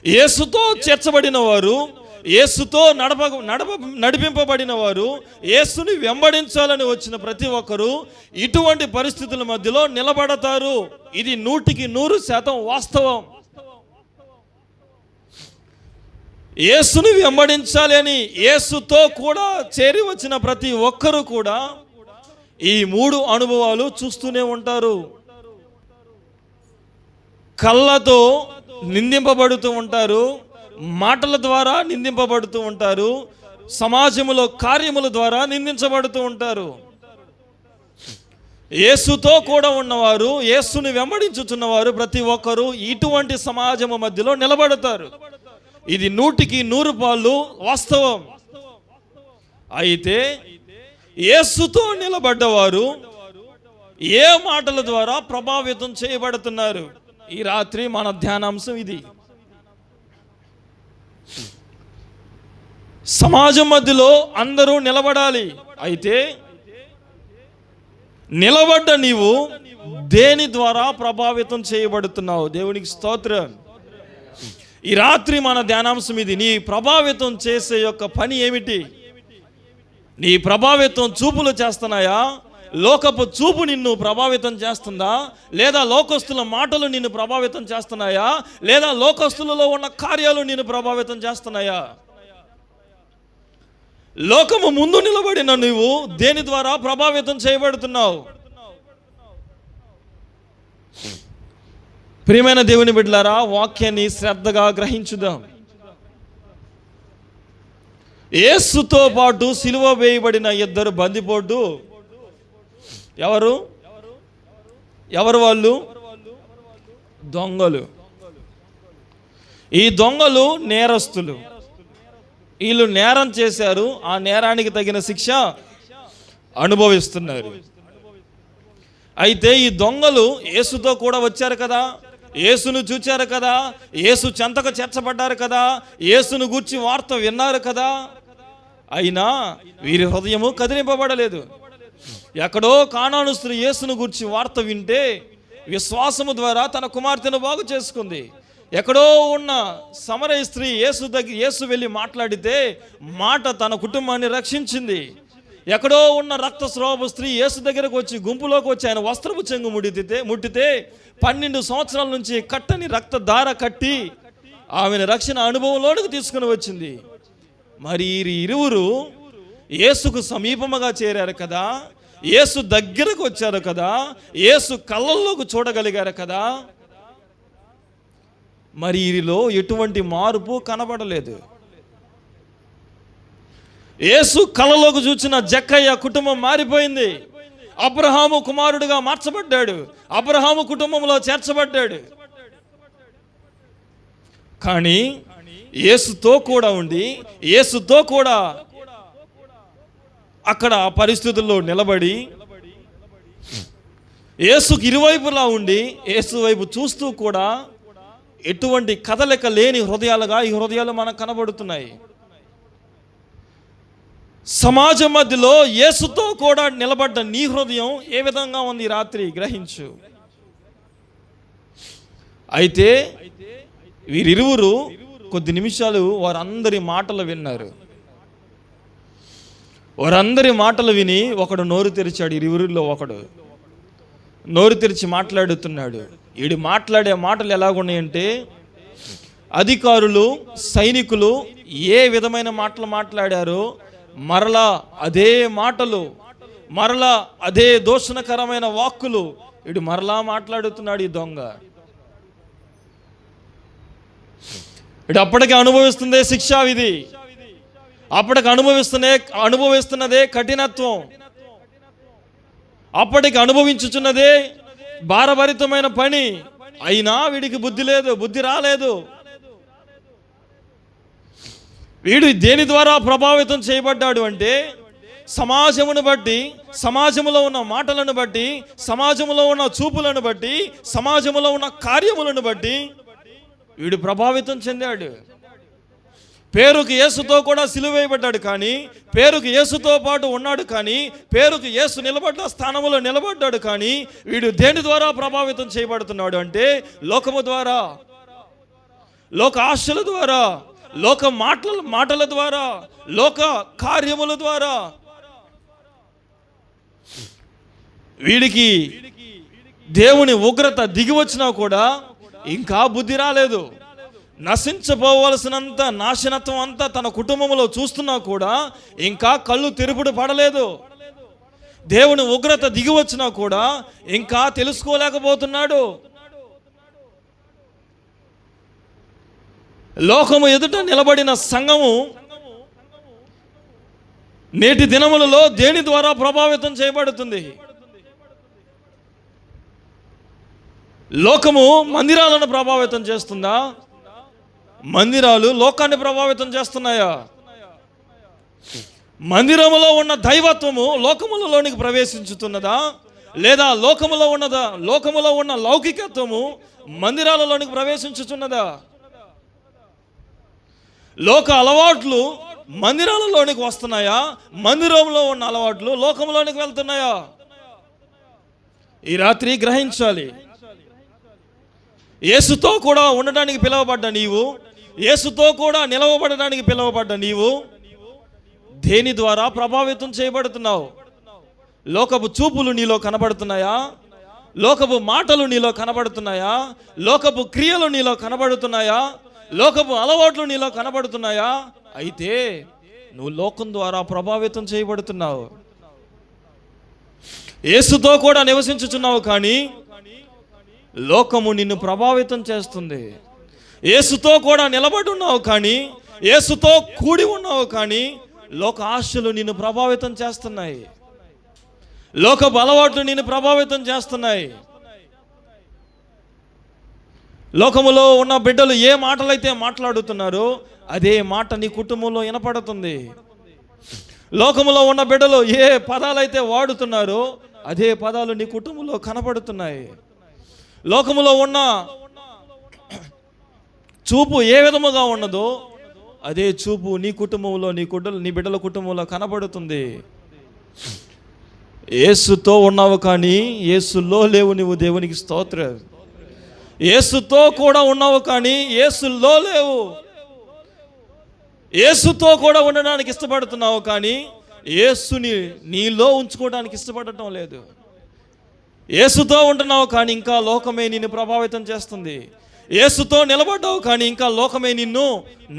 Speaker 1: యేసుతో చేర్చబడిన వారు, యేసుతో నడిపింపబడిన వారు, యేసుని వెంబడించాలని వచ్చిన ప్రతి ఒక్కరూ ఇటువంటి పరిస్థితుల మధ్యలో నిలబడతారు. ఇది 100% వాస్తవం. యేసుని వెంబడించాలి అని యేసుతో కూడా చేరి వచ్చిన ప్రతి ఒక్కరూ కూడా ఈ 3 అనుభవాలు చూస్తూనే ఉంటారు. కళ్ళతో నిందింపబడుతూ ఉంటారు, మాటల ద్వారా నిందింపబడుతూ ఉంటారు, సమాజంలో కార్యముల ద్వారా నిందించబడుతూ ఉంటారు. యేసుతో కూడా ఉన్నవారు, యేసుని వెంబడించుచున్నవారు ప్రతి ఒక్కరూ ఇటువంటి సమాజము మధ్యలో నిలబడతారు. ఇది 100% వాస్తవం. అయితే యేసుతో నిలబడ్డవారు ఏ మాటల ద్వారా ప్రభావితం చేయబడుతున్నారు? ఈ రాత్రి మన ధ్యానాంశం ఇది. సమాజం మధ్యలో అందరూ నిలబడాలి. అయితే నిలబడ్డ నీవు దేని ద్వారా ప్రభావితం చేయబడుతున్నావు? దేవునికి స్తోత్రం. ఈ రాత్రి మన ధ్యానాంశం ఇది. నీ ప్రభావితం చేసే యొక్క పని ఏమిటి? నీ ప్రభావితం చూపులు చేస్తున్నాయా? లోకపు చూపు నిన్ను ప్రభావితం చేస్తుందా? లేదా లోకస్తుల మాటలు నిన్ను ప్రభావితం చేస్తున్నాయా? లేదా లోకస్తులలో ఉన్న కార్యాలు నిన్ను ప్రభావితం చేస్తున్నాయా? లోకము ముందు నిలబడిన నువ్వు దేని ద్వారా ప్రభావితం చేయబడుతున్నావు? ప్రియమైన దేవుని బిడ్డలారా, వాక్యాన్ని శ్రద్ధగా గ్రహించుదాం. యేసుతో పాటు సిలువ వేయబడిన 2 బందిపోటు ఎవరు వాళ్ళు? దొంగలు. ఈ దొంగలు నేరస్తులు. వీళ్ళు నేరం చేశారు, ఆ నేరానికి తగిన శిక్ష అనుభవిస్తున్నారు. అయితే ఈ దొంగలు యేసుతో కూడా వచ్చారు కదా, యేసును చూచారు కదా, యేసు చెంతకు చేర్చబడ్డారు కదా, యేసును గూర్చి వార్త విన్నారు కదా. అయినా వీరి హృదయము కదిలింపబడలేదు. ఎక్కడో కానాను స్త్రీ యేసును గూర్చి వార్త వింటే విశ్వాసము ద్వారా తన కుమార్తెను బాగు చేసుకుంది. ఎక్కడో ఉన్న సమరయ స్త్రీ యేసు వెళ్ళి మాట్లాడితే మాట తన కుటుంబాన్ని రక్షించింది. ఎక్కడో ఉన్న రక్తస్రావ స్త్రీ యేసు దగ్గరకు వచ్చి గుంపులోకి వచ్చి ఆయన వస్త్రపు చెంగు ముట్టితే 12 సంవత్సరాల నుంచి కట్టని రక్తధార కట్టి ఆమెను రక్షణ అనుభవంలోనికి తీసుకుని వచ్చింది. మరి ఈ ఇరువురు యేసుకు సమీపముగా చేరారు కదా, యేసు దగ్గరకు వచ్చారు కదా, యేసు కళ్ళల్లోకి చూడగలిగారు కదా. మరి వీరిలో ఎటువంటి మార్పు కనబడలేదు. యేసు కళ్ళలోకి చూసిన జక్కయ్య కుటుంబం మారిపోయింది. అబ్రహాము కుమారుడిగా మార్చబడ్డాడు, అబ్రహాము కుటుంబంలో చేర్చబడ్డాడు. కానీ యేసుతో కూడా ఉండి, యేసుతో కూడా అక్కడ పరిస్థితుల్లో నిలబడి, యేసుకి ఇరువైపులా ఉండి యేసు వైపు చూస్తూ కూడా ఎటువంటి కదలిక లేని హృదయాలుగా ఈ హృదయాలు మనకు కనబడుతున్నాయి. సమాజం మధ్యలో యేసుతో కూడా నిలబడ్డ నీ హృదయం ఏ విధంగా ఉంది రాత్రి గ్రహించు. అయితే వీరిరువురు కొద్ది నిమిషాలు వారందరి మాటలు విన్నారు. వారందరి మాటలు విని ఒకడు నోరు తెరిచాడు. ఇరువురిలో ఒకడు నోరు తెరిచి మాట్లాడుతున్నాడు. వీడు మాట్లాడే మాటలు ఎలాగున్నాయంటే, అధికారులు సైనికులు ఏ విధమైన మాటలు మాట్లాడారో మరలా అదే మాటలు, మరలా అదే దూషణకరమైన వాక్కులు వీడు మరలా మాట్లాడుతున్నాడు. ఈ దొంగ వీడు అప్పటికి అనుభవిస్తుందే శిక్షా విధి, అప్పటికి అనుభవిస్తున్నదే కఠినత్వం, అప్పటికి అనుభవించుచున్నదే భారభరితమైన పని. అయినా వీడికి బుద్ధి లేదు, బుద్ధి రాలేదు. వీడు దేని ద్వారా ప్రభావితం చేయబడ్డాడు అంటే, సమాజమును బట్టి, సమాజంలో ఉన్న మాటలను బట్టి, సమాజంలో ఉన్న చూపులను బట్టి, సమాజంలో ఉన్న కార్యములను బట్టి వీడు ప్రభావితం చెందాడు. పేరుకు యేసుతో కూడా సిలువ వేయబడ్డాడు, కానీ పేరుకు యేసుతో పాటు ఉన్నాడు, కానీ పేరుకు యేసు నిలబడ్డ స్థానంలో నిలబడ్డాడు. కానీ వీడు దేని ద్వారా ప్రభావితం చేయబడుతున్నాడు అంటే, లోకము ద్వారా, లోక ఆశల ద్వారా, లోక మాటల ద్వారా, లోక కార్యముల ద్వారా. వీడికి దేవుని ఉగ్రత దిగి వచ్చినా కూడా ఇంకా బుద్ధి రాలేదు. నశించబోవలసినంత నాశనత్వం అంతా తన కుటుంబంలో చూస్తున్నా కూడా ఇంకా కళ్ళు తెరుపుడు పడలేదు. దేవుని ఉగ్రత దిగి వచ్చినా కూడా ఇంకా తెలుసుకోలేకపోతున్నాడు. లోకము ఎదుట నిలబడిన సంఘము నేటి దినములలో దేని ద్వారా ప్రభావితం చేయబడుతుంది? లోకము మందిరాలను ప్రభావితం చేస్తుందా? మందిరాలు లోకాన్ని ప్రభావితం చేస్తున్నాయా? మందిరములో ఉన్న దైవత్వము లోకములలోనికి ప్రవేశించుతున్నదా? లేదా లోకములో ఉన్న లౌకికత్వము మందిరాలలోనికి ప్రవేశించుతున్నదా? లోక అలవాట్లు మందిరాలలోనికి వస్తున్నాయా? మందిరంలో ఉన్న అలవాట్లు లోకంలోనికి వెళ్తున్నాయా? ఈ రాత్రి గ్రహించాలి. యేసుతో కూడా ఉండడానికి పిలువబడ్డ నీవు, యేసుతో కూడా నిలవబడడానికి పిలువబడ్డ నీవు దేని ద్వారా ప్రభావితం చేయబడుతున్నావు? లోకపు చూపులు నీలో కనబడుతున్నాయా? లోకపు మాటలు నీలో కనబడుతున్నాయా? లోకపు క్రియలు నీలో కనబడుతున్నాయా? లోకపు అలవాట్లు నీలో కనబడుతున్నాయా? అయితే నువ్వు లోకం ద్వారా ప్రభావితం చేయబడుతున్నావు. యేసుతో కూడా నివసించుచున్నావు, కానీ లోకము నిన్ను ప్రభావితం చేస్తుంది. యేసుతో కూడా నిలబడి ఉన్నావు, కానీ యేసుతో కూడి ఉన్నావు, కానీ లోక ఆశలు నిన్ను ప్రభావితం చేస్తున్నాయి. లోకపు అలవాట్లు నిన్ను ప్రభావితం చేస్తున్నాయి. లోకములో ఉన్న బిడ్డలు ఏ మాటలైతే మాట్లాడుతున్నారో అదే మాట నీ కుటుంబంలో వినపడుతుంది. లోకములో ఉన్న బిడ్డలు ఏ పదాలైతే వాడుతున్నారో అదే పదాలు నీ కుటుంబంలో కనపడుతున్నాయి. లోకములో ఉన్న చూపు ఏ విధముగా ఉన్నదో అదే చూపు నీ కుటుంబంలో నీ బిడ్డల కుటుంబంలో కనబడుతుంది. యేసుతో ఉన్నావు, కానీ యేసులో లేవు. నువ్వు దేవునికి స్తోత్రం. యేసుతో కూడా ఉన్నావు, కానీ యేసులో లేవు. యేసుతో కూడా ఉండడానికి ఇష్టపడుతున్నావు, కానీ యేసుని నీలో ఉంచుకోవడానికి ఇష్టపడటం లేదు. యేసుతో ఉంటున్నావు, కానీ ఇంకా లోకమే నిన్ను ప్రభావితం చేస్తుంది. యేసుతో నిలబడ్డావు, కానీ ఇంకా లోకమే నిన్ను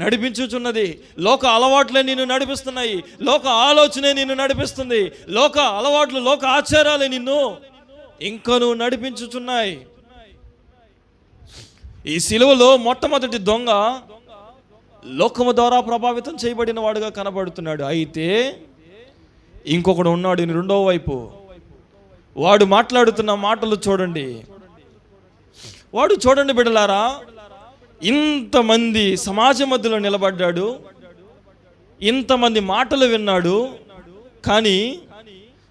Speaker 1: నడిపించుచున్నది. లోక అలవాట్లే నిన్ను నడిపిస్తున్నాయి. లోక ఆలోచనే నిన్ను నడిపిస్తుంది. లోక అలవాట్లు, లోక ఆచారాలే నిన్ను ఇంకా నువ్వు నడిపించుచున్నాయి. ఈ సిలువలో మొట్టమొదటి దొంగ లోకము ద్వారా ప్రభావితం చేయబడిన వాడుగా కనబడుతున్నాడు. అయితే ఇంకొకడు ఉన్నాడు రెండవ వైపు. వాడు మాట్లాడుతున్న మాటలు చూడండి. వాడు చూడండి బిడ్డలారా, ఇంతమంది సమాజం మధ్యలో నిలబడ్డాడు, ఇంతమంది మాటలు విన్నాడు, కానీ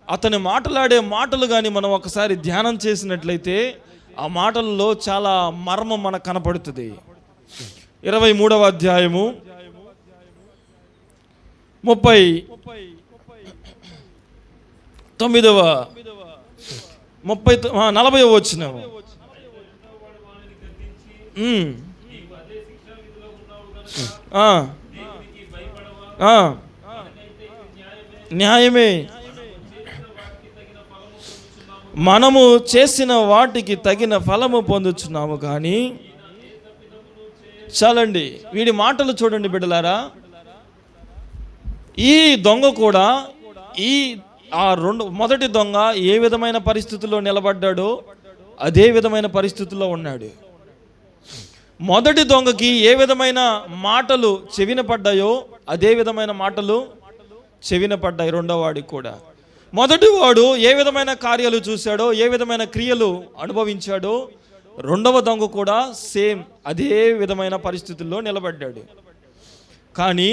Speaker 1: అతను మాట్లాడే మాటలు కానీ మనం ఒకసారి ధ్యానం చేసినట్లయితే ఆ మాటల్లో చాలా మర్మం మనకు కనపడుతుంది. 23వ అధ్యాయము 40వ వచనం. న్యాయమే, మనము చేసిన వాటికి తగిన ఫలము పొందుచున్నాము, కానీ చాలండి. వీడి మాటలు చూడండి బిడ్డలారా. ఈ దొంగ కూడా మొదటి దొంగ ఏ విధమైన పరిస్థితుల్లో నిలబడ్డాడో అదే విధమైన పరిస్థితుల్లో ఉన్నాడు. మొదటి దొంగకి ఏ విధమైన మాటలు చెవిన పడ్డాయో అదే విధమైన మాటలు చెవిన పడ్డాయి రెండో వాడికి కూడా. మొదటి వాడు ఏ విధమైన కార్యాలు చూశాడో, ఏ విధమైన క్రియలు అనుభవించాడో రెండవ దొంగ కూడా సేమ్ అదే విధమైన పరిస్థితుల్లో నిలబడ్డాడు. కానీ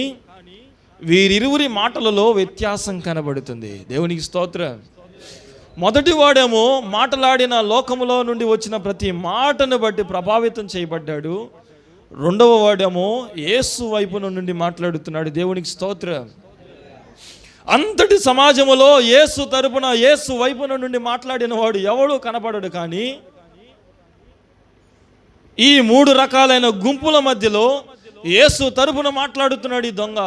Speaker 1: వీరిరువురి మాటలలో వ్యత్యాసం కనబడుతుంది. దేవునికి స్తోత్రం. మొదటి వాడేమో మాట్లాడిన లోకములో నుండి వచ్చిన ప్రతి మాటను బట్టి ప్రభావితం చేయబడ్డాడు. రెండవ వాడేమో యేసు వైపు నుండి మాట్లాడుతున్నాడు. దేవునికి స్తోత్రం. అంతటి సమాజములో యేసు తరపున, యేసు వైపున నుండి మాట్లాడిన వాడు ఎవడు కనపడడు. కానీ ఈ 3 రకాలైన గుంపుల మధ్యలో యేసు తరపున మాట్లాడుతున్నాడు ఈ దొంగ.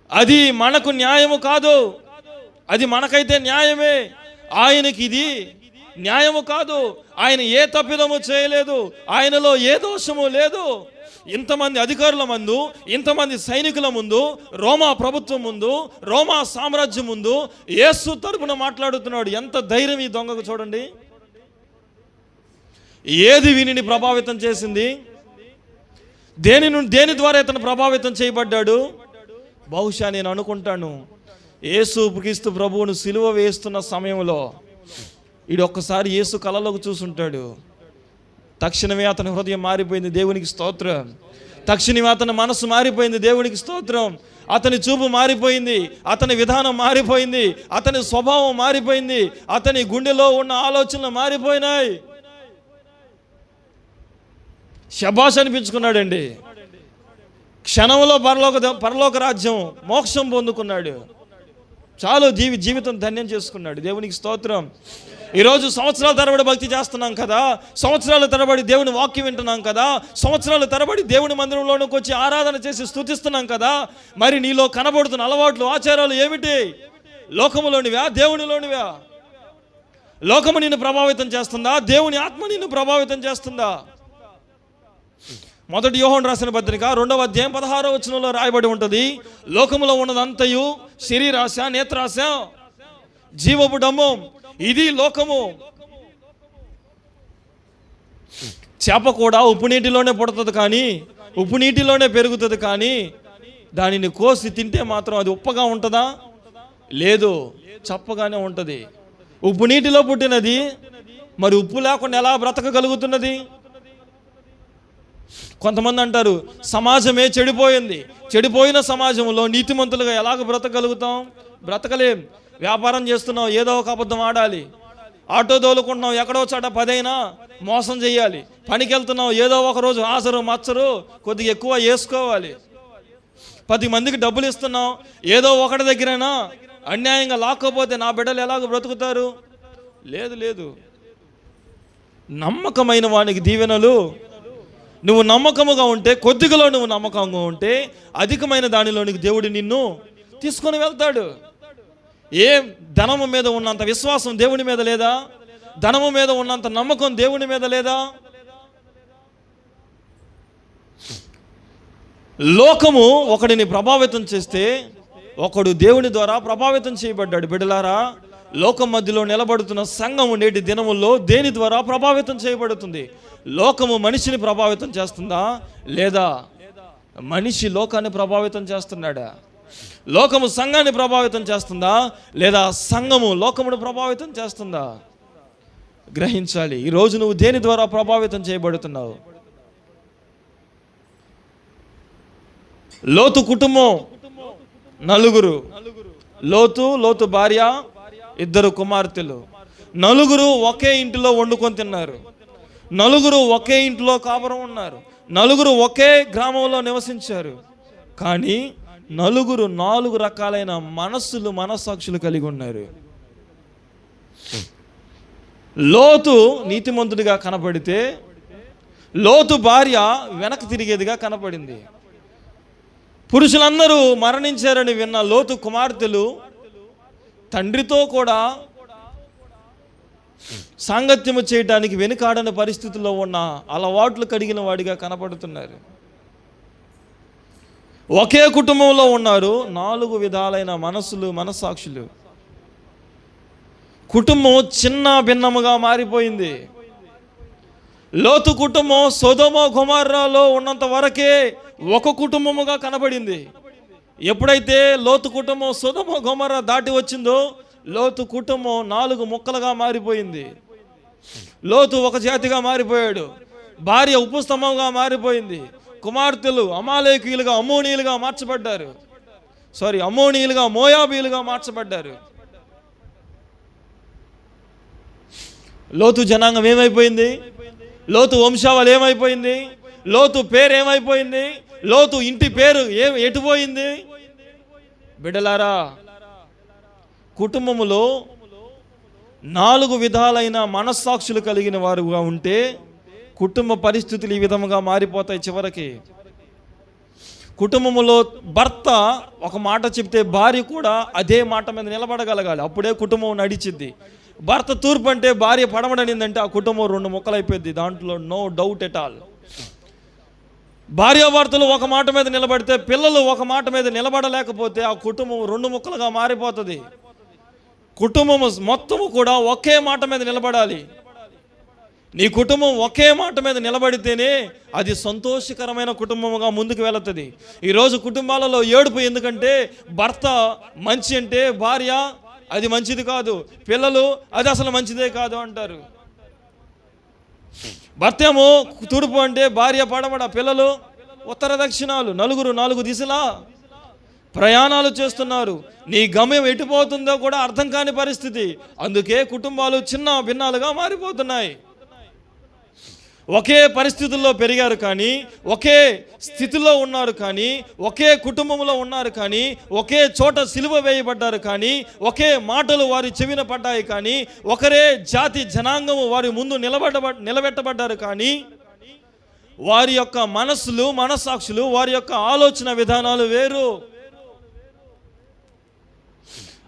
Speaker 1: అది మనకు న్యాయము కాదు, అది మనకైతే న్యాయమే. ఆయనకి ఇది న్యాయము కాదు. ఆయన ఏ తప్పిదము చేయలేదు, ఆయనలో ఏ దోషము లేదు. ఇంతమంది అధికారుల ముందు, ఇంతమంది సైనికుల ముందు, రోమా ప్రభుత్వం ముందు, రోమా సామ్రాజ్యం ముందు యేసు తరపున మాట్లాడుతున్నాడు. ఎంత ధైర్యం ఈ దొంగకు చూడండి. ఏది వీనిని ప్రభావితం చేసింది? దేని ద్వారా ఇతను ప్రభావితం చేయబడ్డాడు? బహుశా నేను అనుకుంటాను, యేసు క్రీస్తు ప్రభువును సిలువ వేస్తున్న సమయంలో ఈడు ఒక్కసారి యేసు కళలోకి చూసుంటాడు. తక్షణమే అతని హృదయం మారిపోయింది, దేవునికి స్తోత్రం. తక్షణమే అతని మనసు మారిపోయింది, దేవునికి స్తోత్రం. అతని చూపు మారిపోయింది, అతని విధానం మారిపోయింది, అతని స్వభావం మారిపోయింది, అతని గుండెలో ఉన్న ఆలోచనలు మారిపోయినాయి. శబాష్ అనిపించుకున్నాడండి. క్షణంలో పరలోక రాజ్యం, మోక్షం పొందుకున్నాడు. చాలు, జీవితం ధన్యం చేసుకున్నాడు. దేవునికి స్తోత్రం. ఈరోజు సంవత్సరాల తరబడి భక్తి చేస్తున్నాం కదా, సంవత్సరాల తరబడి దేవుని వాక్యం వింటున్నాం కదా, సంవత్సరాల తరబడి దేవుని మందిరంలోనికి వచ్చి ఆరాధన చేసి స్తుతిస్తున్నాం కదా. మరి నీలో కనబడుతున్న అలవాట్లు, ఆచారాలు ఏమిటి? లోకములోనివా, దేవునిలోనివా? లోకము నిన్ను ప్రభావితం చేస్తుందా? దేవుని ఆత్మ నిన్ను ప్రభావితం చేస్తుందా? మొదటి యోహాను రాసిన పత్రిక 2వ అధ్యాయం 16వ వచనంలో రాయబడి ఉంటుంది, లోకములో ఉన్నదంతయు శరీరాశ, నేత్రాశ, జీవపు డమ్మం, ఇది లోకము. చేప కూడా ఉప్పు నీటిలోనే పుడుతుంది కానీ, ఉప్పు నీటిలోనే పెరుగుతుంది కానీ, దానిని కోసి తింటే మాత్రం అది ఉప్పగా ఉంటుందా? లేదు, చప్పగానే ఉంటుంది. ఉప్పు నీటిలో పుట్టినది మరి ఉప్పు లేకుండా ఎలా బ్రతకగలుగుతున్నది? కొంతమంది అంటారు, సమాజమే చెడిపోయింది, చెడిపోయిన సమాజంలో నీతిమంతులుగా ఎలాగ బ్రతకగలుగుతాం? బ్రతకలేం. వ్యాపారం చేస్తున్నావు, ఏదో ఒక అబద్ధం ఆడాలి. ఆటో తోలుకుంటున్నావు, ఎక్కడో చోట 10 అయినా మోసం చేయాలి. పనికి వెళ్తున్నావు, ఏదో ఒక రోజు హాజరు మచ్చరు కొద్దిగా ఎక్కువ వేసుకోవాలి. 10 మందికి డబ్బులు ఇస్తున్నావు, ఏదో ఒకటి దగ్గరైనా అన్యాయంగా లాక్కపోతే నా బిడ్డలు ఎలాగ బ్రతుకుతారు? లేదు. నమ్మకమైన వానికి దీవెనలు. నువ్వు నమ్మకముగా ఉంటే, కొద్దిగలో నువ్వు నమ్మకంగా ఉంటే, అధికమైన దానిలోనికి దేవుడు నిన్ను తీసుకొని వెళ్తాడు. ఏ ధనము మీద ఉన్నంత విశ్వాసం దేవుని మీద లేదా? ధనము మీద ఉన్నంత నమ్మకం దేవుని మీద లేదా? లోకము ఒకడిని ప్రభావితం చేస్తే, ఒకడు దేవుని ద్వారా ప్రభావితం చేయబడ్డాడు. బిడ్డలారా, లోకం మధ్యలో నిలబడుతున్న సంఘము నేటి దినముల్లో దేని ద్వారా ప్రభావితం చేయబడుతుంది? లోకము మనిషిని ప్రభావితం చేస్తుందా, లేదా మనిషి లోకాన్ని ప్రభావితం చేస్తున్నాడా? లోకము సంఘాన్ని ప్రభావితం చేస్తుందా, లేదా సంఘము లోకమును ప్రభావితం చేస్తుందా? గ్రహించాలి. ఈరోజు నువ్వు దేని ద్వారా ప్రభావితం చేయబడుతున్నావు? లోతు కుటుంబం 4. లోతు భార్య, 2 కుమార్తెలు. 4 ఒకే ఇంటిలో వండుకొని తిన్నారు. 4 ఒకే ఇంట్లో కాపురం ఉన్నారు. 4 ఒకే గ్రామంలో నివసించారు. కానీ 4 రకాలైన మనస్సాక్షులు కలిగి ఉన్నారు. లోతు నీతిమంతుడిగా కనపడితే, లోతు భార్య వెనక్కి తిరిగేదిగా కనపడింది. పురుషులందరూ మరణించారని విన్న లోతు కుమార్తెలు తండ్రితో కూడా సాంగత్యము చేయడానికి వెనుకాడని పరిస్థితుల్లో ఉన్న అలవాట్లు కడిగిన వాడిగా కనపడుతున్నారు. ఒకే కుటుంబంలో ఉన్నారు, 4 విధాలైన మనస్సాక్షులు. కుటుంబం చిన్న భిన్నముగా మారిపోయింది. లోతు కుటుంబం సొదొమ గొమొర్రాలో ఉన్నంత వరకే ఒక కుటుంబముగా కనబడింది. ఎప్పుడైతే లోతు కుటుంబం సొదొమ గొమొర్రా దాటి వచ్చిందో, లోతు కుటుంబం 4 ముక్కలుగా మారిపోయింది. లోతు ఒక జాతిగా మారిపోయాడు. భార్య ఉపస్తంభంగా మారిపోయింది. కుమార్తెలు అమాలేకీయులుగా, అమ్మోనీయులుగా మార్చబడ్డారు. అమ్మోనీయులుగా, మోయాబీలుగా మార్చబడ్డారు. లోతు జనాంగం ఏమైపోయింది? లోతు వంశావళి ఏమైపోయింది? లోతు పేరు ఏమైపోయింది? లోతు ఇంటి పేరు ఎటుపోయింది? బిడ్డలారా, కుటుంబములో 4 విధాలైన మనస్సాక్షులు కలిగిన వారుగా ఉంటే కుటుంబ పరిస్థితులు ఈ విధముగా మారిపోతాయి. చివరికి కుటుంబములో భర్త ఒక మాట చెప్తే భార్య కూడా అదే మాట మీద నిలబడగలగాలి, అప్పుడే కుటుంబం నడిచిద్ది. భర్త తూర్పు అంటే భార్య పడమడనిందంటే ఆ కుటుంబం 2 ముక్కలు అయిపోయింది. దాంట్లో నో డౌట్ ఎట్ ఆల్. భార్యాభర్తలు ఒక మాట మీద నిలబడితే, పిల్లలు ఒక మాట మీద నిలబడలేకపోతే ఆ కుటుంబం 2 ముక్కలుగా మారిపోతుంది. కుటుంబం మొత్తము కూడా ఒకే మాట మీద నిలబడాలి. నీ కుటుంబం ఒకే మాట మీద నిలబడితేనే అది సంతోషకరమైన కుటుంబంగా ముందుకు వెళుతుంది. ఈరోజు కుటుంబాలలో ఏడుపు ఎందుకంటే భర్త మంచి అంటే భార్య అది మంచిది కాదు, పిల్లలు అది అసలు మంచిదే కాదు అంటారు. భర్త ఏమో తూర్పు అంటే భార్య పడమడ, పిల్లలు ఉత్తర దక్షిణాలు, నలుగురు 4 దిశలా ప్రయాణాలు చేస్తున్నారు. నీ గమ్యం ఎటుపోతుందో కూడా అర్థం కాని పరిస్థితి. అందుకే కుటుంబాలు చిన్న భిన్నాలుగా మారిపోతున్నాయి. ఒకే పరిస్థితుల్లో పెరిగారు కానీ, ఒకే స్థితిలో ఉన్నారు కానీ, ఒకే కుటుంబంలో ఉన్నారు కానీ, ఒకే చోట సిలువ వేయబడ్డారు కానీ, ఒకే మాటలు వారి చెవిన పడ్డాయి కానీ, ఒకరే జాతి జనాంగము వారి ముందు నిలబెట్టబడ్డారు కానీ, వారి యొక్క మనస్సులు, మనస్సాక్షులు, వారి యొక్క ఆలోచన విధానాలు వేరు.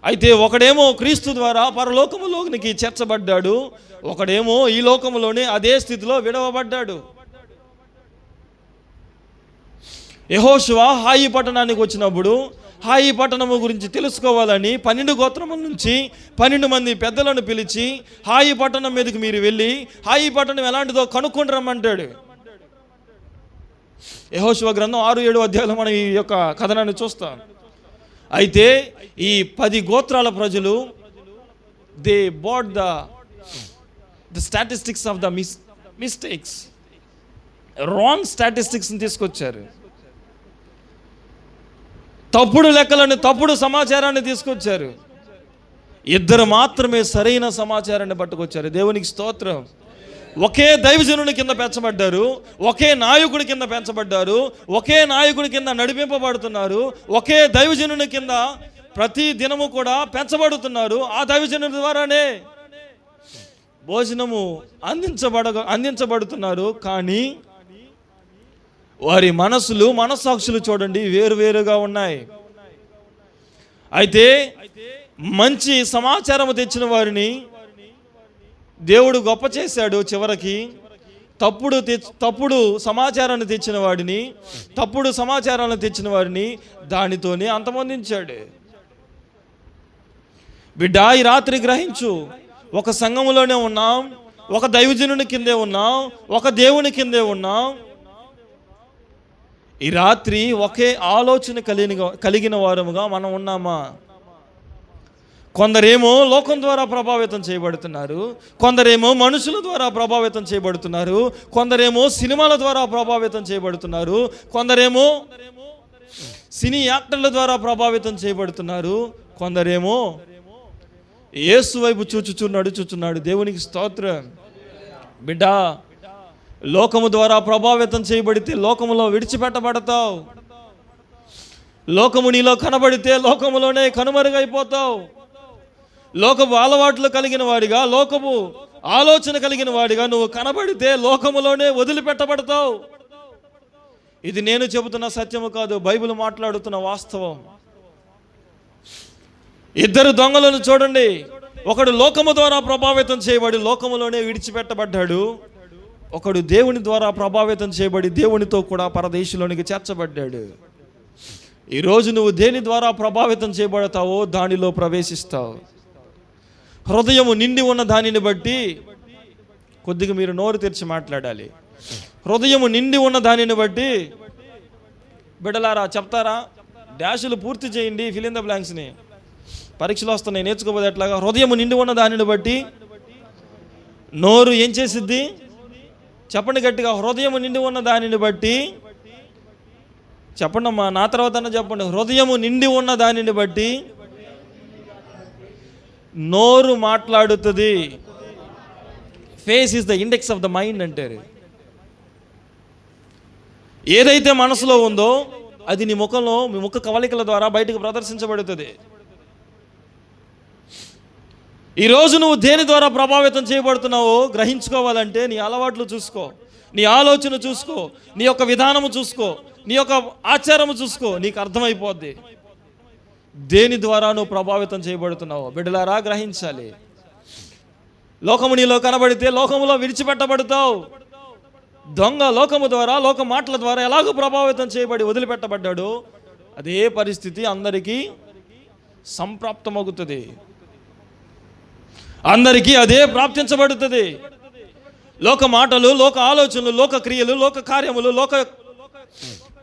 Speaker 1: అయితే ఒకడేమో క్రీస్తు ద్వారా పరలోకములోనికి చేర్చబడ్డాడు, ఒకడేమో ఈ లోకములోనే అదే స్థితిలో విడవబడ్డాడు. యెహోషువ హాయి పట్టణానికి వచ్చినప్పుడు హాయి పట్టణము గురించి తెలుసుకోవాలని 12 గోత్రముల నుంచి 12 మంది పెద్దలను పిలిచి హాయి పట్టణం మీదకి మీరు వెళ్ళి హాయి పట్టణం ఎలాంటిదో కనుక్కొని రమ్మంటాడు. యెహోషువ గ్రంథం 6-7 అధ్యాయాలు మనం ఈ యొక్క కథనాన్ని చూస్తాం. అయితే ఈ 10 గోత్రాల ప్రజలు they bought the statistics of the mistakes, wrong స్టాటిస్టిక్స్ని తీసుకొచ్చారు. తప్పుడు లెక్కలను, తప్పుడు సమాచారాన్ని తీసుకొచ్చారు. 2 మాత్రమే సరైన సమాచారాన్ని పట్టుకొచ్చారు. దేవునికి స్తోత్రం. ఒకే దైవజనుని కింద పెంచబడ్డారు, ఒకే నాయకుడి కింద పెంచబడ్డారు, ఒకే నాయకుడి కింద నడిపింపబడుతున్నారు, ఒకే దైవజనుని కింద ప్రతి దినము కూడా పెంచబడుతున్నారు. ఆ దైవజనుని ద్వారానే భోజనము అందించబడుతున్నారు. కానీ వారి మనసులు, మనస్సాక్షులు చూడండి వేరువేరుగా ఉన్నాయి. అయితే మంచి సమాచారం తెచ్చిన వారిని దేవుడు గొప్ప చేశాడు. చివరికి తప్పుడు సమాచారాన్ని తెచ్చిన వాడిని, తప్పుడు సమాచారాన్ని తెచ్చిన వాడిని దానితోనే అంతమొందించాడు. బిడ్డ, ఈ రాత్రి గ్రహించు. ఒక సంఘములోనే ఉన్నాం, ఒక దైవజనుని కిందే ఉన్నాం, ఒక దేవుని కిందే ఉన్నాం. ఈ రాత్రి ఒకే ఆలోచన కలిగిన వారముగా మనం ఉన్నామా? కొందరేమో లోకం ద్వారా ప్రభావితం చేయబడుతున్నారు, కొందరేమో మనుషుల ద్వారా ప్రభావితం చేయబడుతున్నారు, కొందరేమో సినిమాల ద్వారా ప్రభావితం చేయబడుతున్నారు, కొందరేమో సినీ యాక్టర్ల ద్వారా ప్రభావితం చేయబడుతున్నారు, కొందరేమో యేసు వైపు నడుచుచున్నాడు. దేవునికి స్తోత్రం. బిడ్డ, లోకము ద్వారా ప్రభావితం చేయబడితే లోకములో విడిచిపెట్టబడతావు. లోకము నీలో కనబడితే లోకములోనే కనుమరుగైపోతావు. లోకపు అలవాట్లు కలిగిన వాడిగా, లోకపు ఆలోచన కలిగిన వాడిగా నువ్వు కనబడితే లోకములోనే వదిలిపెట్టబడతావు. ఇది నేను చెబుతున్న సత్యము కాదు, బైబిల్ మాట్లాడుతున్న వాస్తవం. 2 దొంగలను చూడండి. ఒకడు లోకము ద్వారా ప్రభావితం చేయబడి లోకములోనే విడిచిపెట్టబడ్డాడు, ఒకడు దేవుని ద్వారా ప్రభావితం చేయబడి దేవునితో కూడా పరదేశంలోనికి చేర్చబడ్డాడు. ఈరోజు నువ్వు దేని ద్వారా ప్రభావితం చేయబడతావో దానిలో ప్రవేశిస్తావు. హృదయము నిండి ఉన్న దానిని బట్టి, కొద్దిగా మీరు నోరు తెరిచి మాట్లాడాలి. హృదయము నిండి ఉన్న దానిని బట్టి, బిడ్డలారా చెప్తారా? డాషులు పూర్తి చేయండి, ఫిల్ ఇన్ ద బ్లాంక్స్ని. పరీక్షలు వస్తున్నాయి, నేర్చుకోబోదు ఎట్లాగా. హృదయము నిండి ఉన్న దానిని బట్టి నోరు ఏం చేసిద్ది? చెప్పండి గట్టిగా. హృదయము నిండి ఉన్న దానిని బట్టి చెప్పండి అమ్మా, నా తర్వాత చెప్పండి. హృదయము నిండి ఉన్న దానిని బట్టి నోరు మాట్లాడుతుంది. Face is the index of the mind అంటారు. ఏదైతే మనసులో ఉందో అది నీ ముఖంలో, మీ ముఖ కవలికల ద్వారా బయటకు ప్రదర్శించబడుతుంది. ఈరోజు నువ్వు దేని ద్వారా ప్రభావితం చేయబడుతున్నావో గ్రహించుకోవాలంటే నీ అలవాట్లు చూసుకో, నీ ఆలోచన చూసుకో, నీ యొక్క విధానము చూసుకో, నీ యొక్క ఆచారము చూసుకో, నీకు అర్థమైపోద్ది దేని ద్వారా నువ్వు ప్రభావితం చేయబడుతున్నావో. బిడ్డలారా గ్రహించాలి. లోకము నీలో కనబడితే లోకములో విడిచిపెట్టబడతావు. దొంగ లోకము ద్వారా, లోక మాటల ద్వారా ఎలాగో ప్రభావితం చేయబడి వదిలిపెట్టబడ్డాడో అదే పరిస్థితి అందరికీ సంప్రాప్తమవుతుంది, అందరికీ అదే ప్రాప్తించబడుతుంది. లోక మాటలు, లోక ఆలోచనలు, లోక క్రియలు, లోక కార్యములు, లోక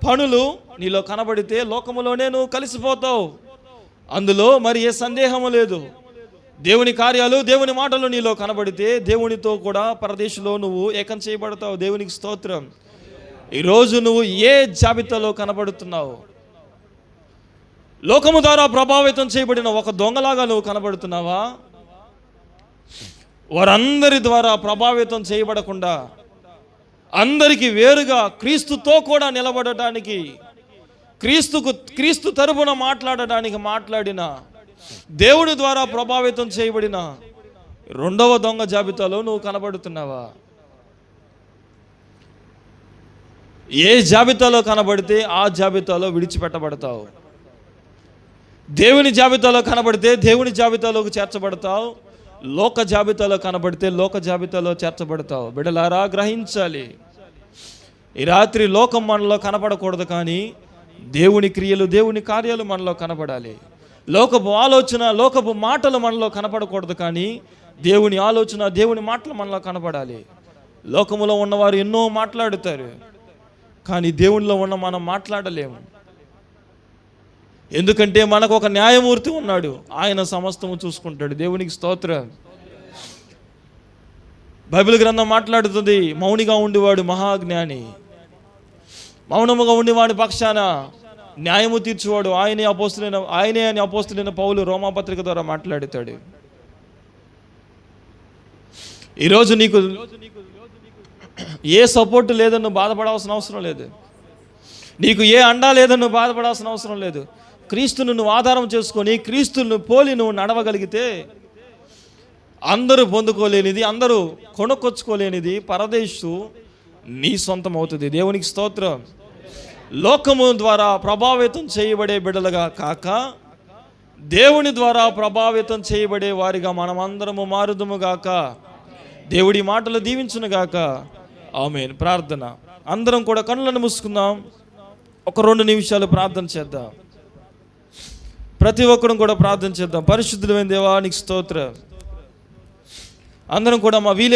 Speaker 1: పనులు నీలో కనబడితే లోకములోనే నువ్వు కలిసిపోతావు. అందులో మరి ఏ సందేహము లేదు. దేవుని కార్యాలు, దేవుని మాటలు నీలో కనబడితే దేవునితో కూడా పరదేశంలో నువ్వు ఏకం చేయబడతావు. దేవునికి స్తోత్రం. ఈరోజు నువ్వు ఏ జాబితాలో కనబడుతున్నావు? లోకము ద్వారా ప్రభావితం చేయబడిన ఒక దొంగలాగా నువ్వు కనబడుతున్నావా? వారందరి ద్వారా ప్రభావితం చేయబడకుండా అందరికీ వేరుగా క్రీస్తుతో కూడా నిలబడటానికి, క్రీస్తు తరపున మాట్లాడడానికి మాట్లాడిన దేవుడి ద్వారా ప్రభావితం చేయబడిన రెండవ దొంగ జాబితాలో నువ్వు కనబడుతున్నావా? ఏ జాబితాలో కనబడితే ఆ జాబితాలో విడిచిపెట్టబడతావు. దేవుని జాబితాలో కనబడితే దేవుని జాబితాలోకి చేర్చబడతావు. లోక జాబితాలో కనబడితే లోక జాబితాలో చేర్చబడతావు. బిడ్డలారా, గ్రహించాలి. ఈ రాత్రి లోకం మనలో కనపడకూడదు, కానీ దేవుని క్రియలు, దేవుని కార్యాలు మనలో కనపడాలి. లోకపు ఆలోచన, లోకపు మాటలు మనలో కనపడకూడదు, కానీ దేవుని ఆలోచన, దేవుని మాటలు మనలో కనపడాలి. లోకములో ఉన్నవారు ఎన్నో మాట్లాడుతారు, కానీ దేవునిలో ఉన్న మనం మాట్లాడలేము. ఎందుకంటే మనకు ఒక న్యాయమూర్తి ఉన్నాడు. ఆయన సమస్తము చూసుకుంటాడు. దేవునికి స్తోత్రం. బైబిల్ గ్రంథం మాట్లాడుతుంది, మౌనిగా ఉండేవాడు మహాజ్ఞాని, మౌనముగా ఉండేవాడి పక్షాన న్యాయము తీర్చువాడు ఆయనే అని అపోస్తులైన పౌలు రోమాపత్రిక ద్వారా మాట్లాడుతాడు. ఈరోజు నీకు ఏ సపోర్ట్ లేదని నువ్వు బాధపడాల్సిన అవసరం లేదు. నీకు ఏ అండా లేదని నువ్వు బాధపడాల్సిన అవసరం లేదు. క్రీస్తును నువ్వు ఆధారం చేసుకొని క్రీస్తును పోలి నువ్వు నడవగలిగితే అందరూ పొందుకోలేనిది, అందరూ కొనుక్కొచ్చుకోలేనిది పరదేశు నీ సొంతం అవుతుంది. దేవునికి స్తోత్రం. లోకము ద్వారా ప్రభావితం చేయబడే బిడ్డలుగా కాక దేవుని ద్వారా ప్రభావితం చేయబడే వారిగా మనమందరము మారుదుము గాక. దేవుడి మాటలు దీవించును గాక. ఆమేన్. ప్రార్థన. అందరం కూడా కన్నులను మూసుకుందాం. ఒక 2 నిమిషాలు ప్రార్థన చేద్దాం. ప్రతి ఒక్కరు కూడా ప్రార్థన చేద్దాం. పరిశుద్ధుడైన దేవా నీకు స్తోత్రం. అందరం కూడా మా వీలైతే